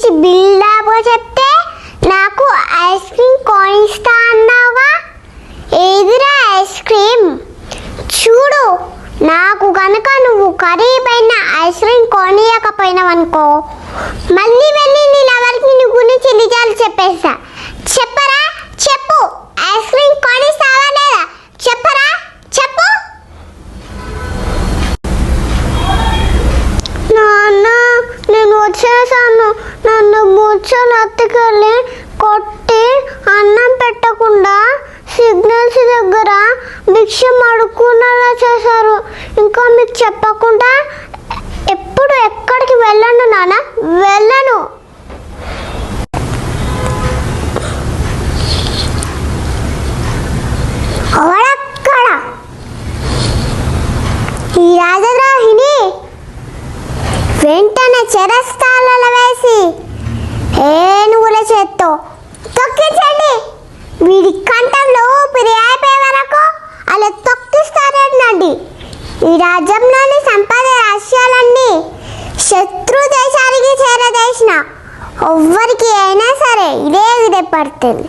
గురించి బిల్డప్గా చెప్తే నాకు ఐస్ క్రీమ్ కొనిస్తా అన్నావుగా. ఏదిరా ఐస్ క్రీమ్? చూడు, నాకు కనుక నువ్వు ఖరీదైన ఐస్ క్రీమ్ కొనియకపోయినావనుకో మళ్ళీ వెళ్ళి నీ లవర్కి నీ గురించి నిజాలు చెప్పేస్తా. చెప్పరా? చెప్పు, ఐస్ క్రీమ్ కొనిస్తావా లేదా? చెప్పరా? చెప్పు. నాన్న, నేను వచ్చేసాను. నన్ను బుచ్చలు అత్తుకెళ్ళి కొట్టి అన్నం పెట్టకుండా సిగ్నల్స్ దగ్గర భిక్షం అడుక్కునేలా చేశారు. ఇంకా మీకు చెప్పకుండా ఎప్పుడు ఎక్కడికి వెళ్ళను నాన్న, వెళ్ళను. అవడక్కడ ఈ రాజద్రోహిని వెంటనే చెరస్థాలలో వేసి ఏనుగుల చేత్తో తొక్కించండి. వీడి కంఠంలో ఊపిరి అయిపోయే వరకు అలా తొక్కిస్తారండి. ఈ రాజ్యంలోని సంపద రహస్యాలన్నీ శత్రు దేశానికి చేరదేసిన ఎవ్వరికి అయినా సరే ఇదే పడుతుంది.